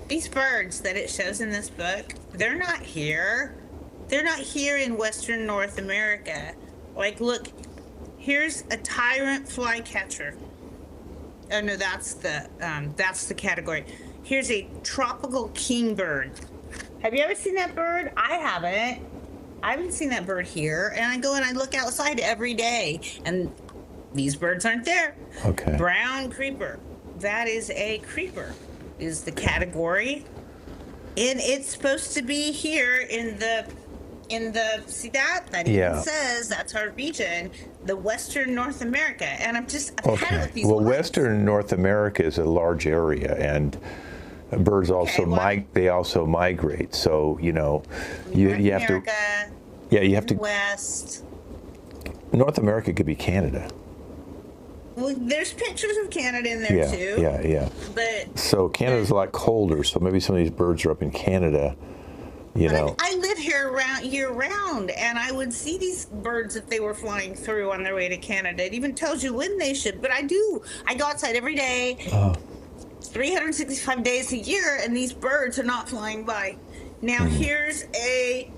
These birds that it shows in this book, they're not here. They're not here in Western North America. Like, look, here's a tyrant flycatcher. Oh no, that's the category. Here's a tropical kingbird. Have you ever seen that bird? I haven't. I haven't seen that bird here, and I go and I look outside every day, and these birds aren't there. Okay. Brown creeper. That is a creeper, is the category. And it's supposed to be here in the see that Yeah. even says that's our region, the Western North America. And I've had it with these Well, lights. Western North America is a large area, and birds also well- they also migrate. So you North you have America, to you have to. West. North America could be Canada. Well, there's pictures of Canada in there too. Yeah. But So Canada's a lot colder. So maybe some of these birds are up in Canada. I live here year round, and I would see these birds if they were flying through on their way to Canada. It even tells you when they should. But I do. I go outside every day, 365 days a year, and these birds are not flying by. Now here's a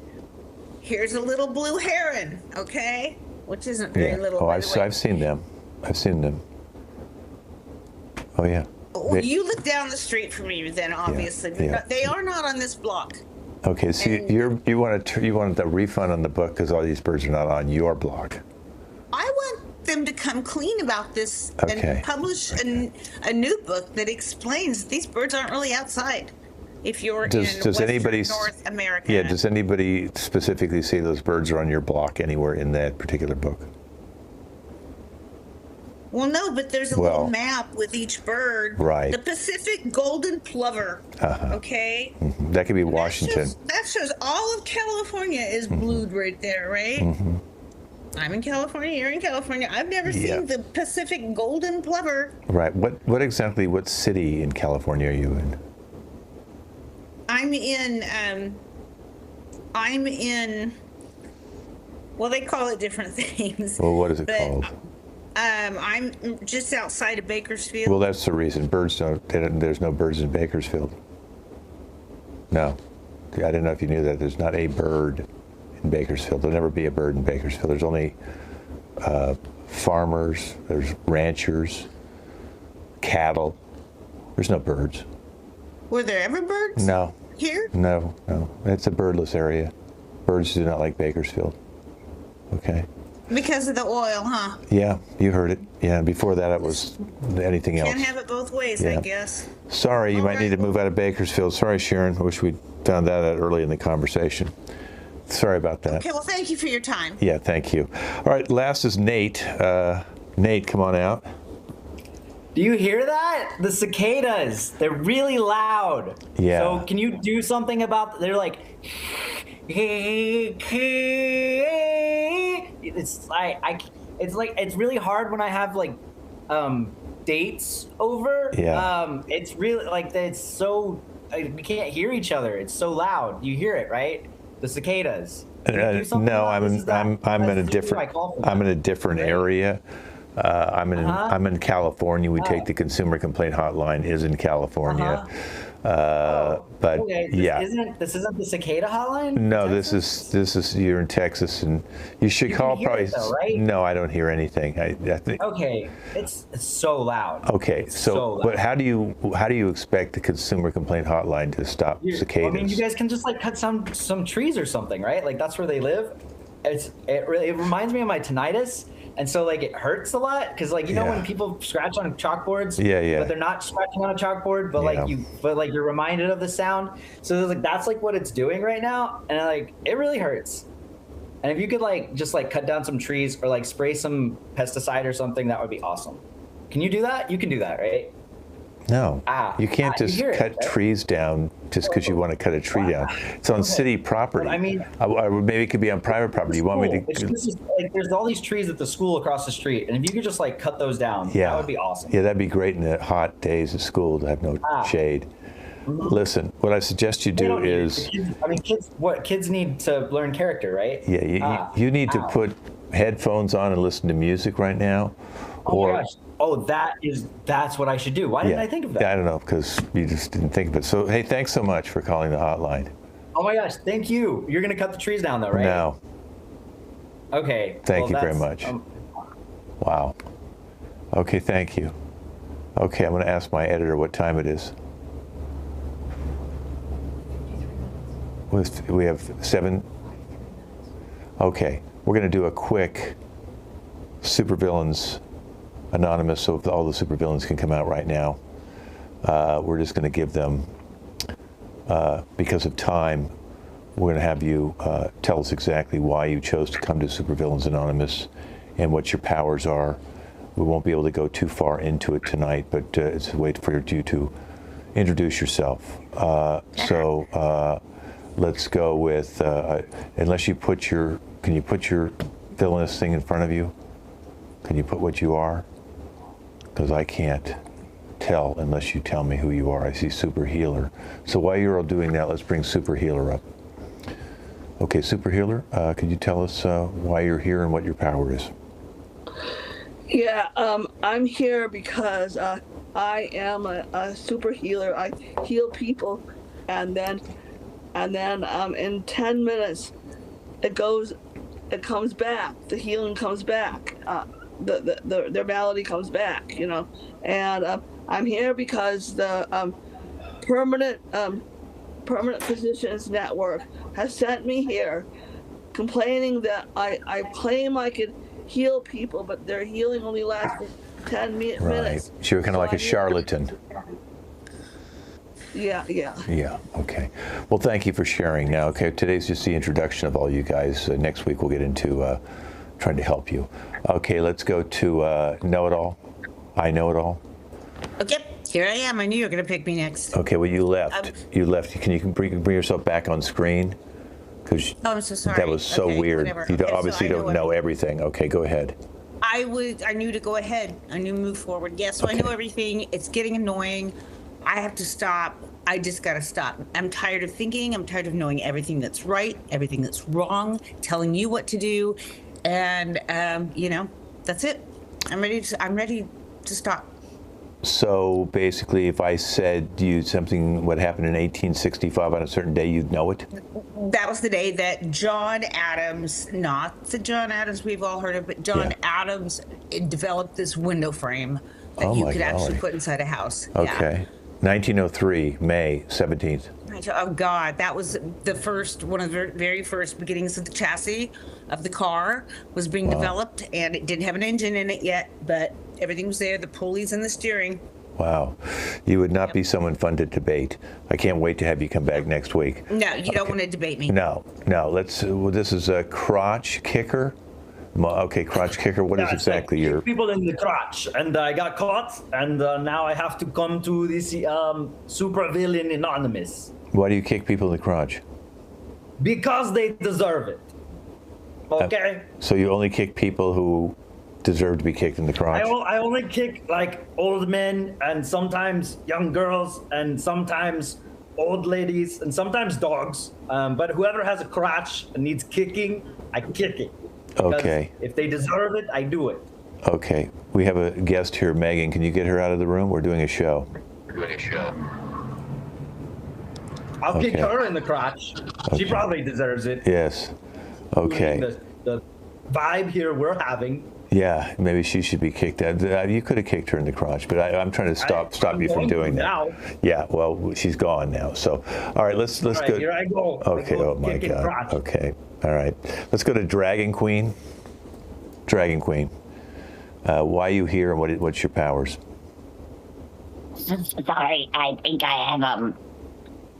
little blue heron, okay, which isn't very little. Oh, by the way. I've seen them. I've seen them. Oh yeah. Well, you look down the street from me, then obviously. yeah. They are not on this block. Okay, so you want the refund on the book because all these birds are not on your blog. I want them to come clean about this Okay. and publish a new book that explains these birds aren't really outside. If you're in Western North America. Yeah, does anybody specifically say those birds are on your block anywhere in that particular book? Well, no, but there's a little map with each bird. Right. The Pacific golden plover. Okay. Mm-hmm. That could be Washington. That shows all of California is blued right there, right? Mm-hmm. I'm in California. You're in California. I've never seen the Pacific golden plover. Right. What city in California are you in? I'm in. Well, they call it different things. Well, what is it called? I'm just outside of Bakersfield. Well, that's the reason. There's no birds in Bakersfield. No. I didn't know if you knew that. There's not a bird in Bakersfield. There'll never be a bird in Bakersfield. There's only farmers, there's ranchers, cattle. There's no birds. Were there ever birds? No. Here? No. It's a birdless area. Birds do not like Bakersfield. Okay. Because of the oil, huh? Yeah, you heard it. Yeah, before that it was anything else. Can't have it both ways, I guess. Sorry, you might need to move out of Bakersfield. Sorry, Sharon. I wish we'd found that out early in the conversation. Sorry about that. Okay, well, thank you for your time. Yeah, thank you. All right, last is Nate. Nate, come on out. Do you hear that? The cicadas. They're really loud. Yeah. So can you do something about? They're like. It's really hard when I have like dates over. Yeah. It's really like it's so we can't hear each other. It's so loud. You hear it, right? The cicadas. No, I'm in a different area. I'm in California. We take the consumer complaint hotline is in California. But okay. This isn't the cicada hotline? No, this is you're in Texas, and you should call probably. It though, right? No, I don't hear anything. I think. Okay, it's so loud. Okay, so but how do you expect the consumer complaint hotline to stop cicadas? I mean, you guys can just like cut some trees or something, right? Like that's where they live. It reminds me of my tinnitus. And so, like, it hurts a lot because, like, you know, when people scratch on chalkboards, but they're not scratching on a chalkboard, but you're reminded of the sound. So that's like what it's doing right now, and like it really hurts. And if you could like just like cut down some trees or like spray some pesticide or something, that would be awesome. Can you do that? You can do that, right? No, you can't just cut trees down just because you want to cut a tree down. It's on city property. But, I mean, maybe it could be on private property. You want me to? It's just, like, there's all these trees at the school across the street, and if you could just like cut those down, that would be awesome. Yeah, that'd be great in the hot days of school to have no shade. Listen, what I suggest you do is. Kids need to learn character, right? Yeah, you need to put headphones on and listen to music right now. Oh my gosh. Oh, that's what I should do. Why didn't I think of that? I don't know, because you just didn't think of it. So, hey, thanks so much for calling the hotline. Oh my gosh, thank you. You're going to cut the trees down though, right? No. Okay. Thank you very much. Wow. Okay, thank you. Okay, I'm going to ask my editor what time it is. We have 7. Okay, we're going to do a quick supervillains anonymous, so all the supervillains can come out right now. We're just going to give them, because of time, we're going to have you tell us exactly why you chose to come to Supervillains Anonymous and what your powers are. We won't be able to go too far into it tonight, but it's a way for you to introduce yourself. Let's go with, unless you can you put your villainous thing in front of you? Can you put what you are? Because I can't tell unless you tell me who you are. I see Super Healer. So while you're all doing that, let's bring Super Healer up. Okay, Super Healer, could you tell us why you're here and what your power is? Yeah, I'm here because I am a super healer. I heal people, and then in 10 minutes, it comes back. The healing comes back. Their malady comes back, you know. And I'm here because the permanent Permanent Physicians Network has sent me here complaining that I claim I could heal people, but their healing only lasts for 10 minutes. Right. So you're kind of like a charlatan. Yeah. Yeah, okay. Well, thank you for sharing. Now, okay, today's just the introduction of all you guys. Next week we'll get into trying to help you. Okay, let's go to Know-It-All. I Know It All. Okay, here I am. I knew you were going to pick me next. Okay, well, you left. You left. Can you bring yourself back on screen? Because Oh, I'm so sorry. that was so Okay, weird. whatever. You Okay, so obviously I don't know everything. Okay, go ahead. I knew to go ahead. I knew to move forward. Yes, so I know everything. It's getting annoying. I have to stop. I just got to stop. I'm tired of thinking. I'm tired of knowing everything that's right, everything that's wrong, telling you what to do. And, that's it. I'm ready to stop. So basically, if I said to you something, what happened in 1865 on a certain day, you'd know it? That was the day that John Adams, not the John Adams we've all heard of, but John Adams developed this window frame that you could actually put inside a house. Okay. 1903, May 17th. Oh God, that was one of the very first beginnings of the chassis of the car was being developed, and it didn't have an engine in it yet, but everything was there, the pulleys and the steering. Wow. You would not be someone fun to debate. I can't wait to have you come back next week. No, you don't want to debate me. No. This is a crotch kicker. Okay, crotch kicker. What is exactly your... People in the crotch, and I got caught, and now I have to come to this supervillain anonymous. Why do you kick people in the crotch? Because they deserve it. Okay. So you only kick people who deserve to be kicked in the crotch? I only kick like old men, and sometimes young girls, and sometimes old ladies, and sometimes dogs. But whoever has a crotch and needs kicking, I kick it. Okay. If they deserve it, I do it. Okay. We have a guest here, Megan. Can you get her out of the room? We're doing a show. I'll kick her in the crotch. She probably deserves it. Yes. Okay. The vibe here we're having. Yeah, maybe she should be kicked out. You could have kicked her in the crotch, but I'm trying to stop you from doing that. Now. Yeah, well, she's gone now. So, all right, let's all right, go. Here I go. Okay. Oh my God. Crotch. Okay. All right. Let's go to Dragon Queen. Dragon Queen. Why are you here, and what's your powers? Sorry, I think I have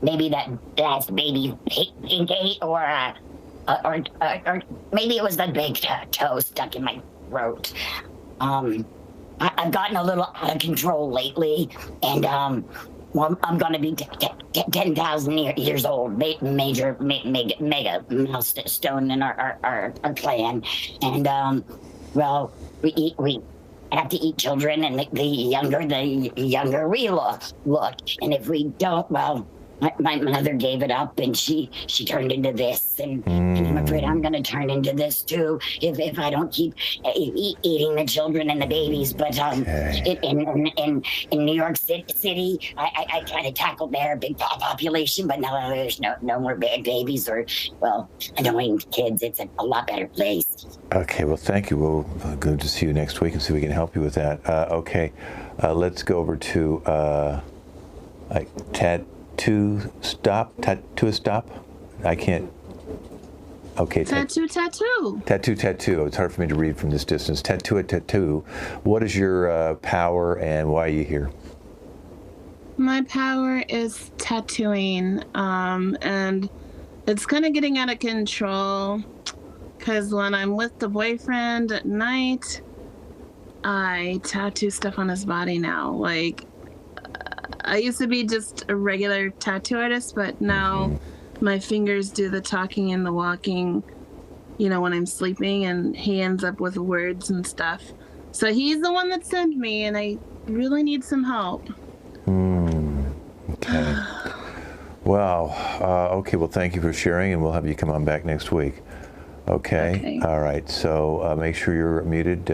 maybe that's maybe pink gate or maybe it was the big toe stuck in my throat. I've gotten a little out of control lately, and well, I'm going to be 10,000 years old, mega milestone in our clan, and well, we have to eat children, and the younger we look, and if we don't, well, my mother gave it up, and she turned into this, and I'm afraid I'm going to turn into this too if I don't keep eating the children and the babies. But in New York City, I kind of tackled their big population, but now there's no more bad babies or, well, annoying kids. It's a lot better place. Okay, well, thank you. We'll go to see you next week and see if we can help you with that. Okay, let's go over to Tattoo stop. I can't. Okay. Tattoo. Tattoo. It's hard for me to read from this distance. Tattoo. What is your power, and why are you here? My power is tattooing, and it's kind of getting out of control because when I'm with the boyfriend at night, I tattoo stuff on his body now. Like, I used to be just a regular tattoo artist, but now my fingers do the talking and the walking, when I'm sleeping, and he ends up with words and stuff. So he's the one that sent me, and I really need some help. Okay. Wow. Okay, well, thank you for sharing, and we'll have you come on back next week. Okay. All right. So make sure you're muted,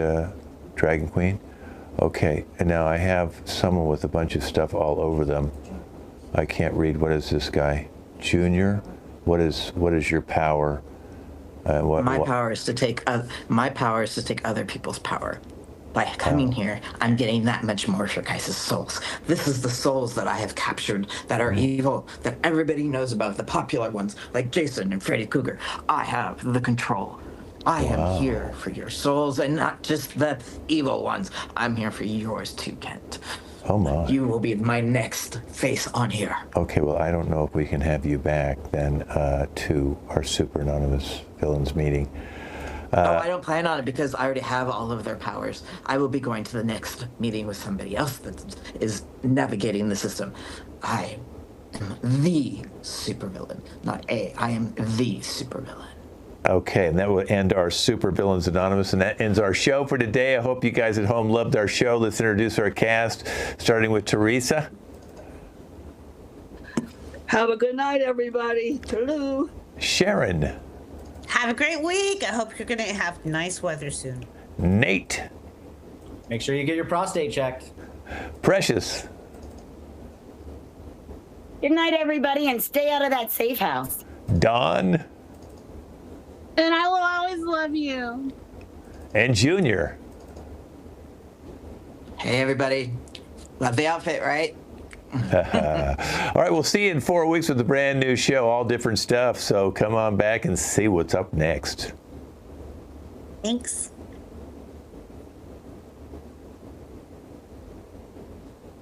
Dragon Queen. Okay, and now I have someone with a bunch of stuff all over them. I can't read. What is this guy? Junior? What is your power? My power is to take other people's power. By coming here, I'm getting that much more of your guys' souls. This is the souls that I have captured that are evil, that everybody knows about, the popular ones, like Jason and Freddy Krueger. I have the control. I am here for your souls, and not just the evil ones. I'm here for yours too, Kent. Oh my. You will be my next face on here. Okay, well, I don't know if we can have you back then to our Super Anonymous Villains meeting. I don't plan on it because I already have all of their powers. I will be going to the next meeting with somebody else that is navigating the system. I am the supervillain, not I am the supervillain. Okay, and that will end our Super Villains Anonymous, and that ends our show for today. I hope you guys at home loved our show. Let's introduce our cast, starting with Teresa. Have a good night, everybody. Toodaloo. Sharon. Have a great week. I hope you're going to have nice weather soon. Nate. Make sure you get your prostate checked. Precious. Good night, everybody, and stay out of that safe house. Don. And I will always love you. And Junior. Hey, everybody. Love the outfit, right? All right, we'll see you in 4 weeks with a brand new show, all different stuff. So come on back and see what's up next. Thanks.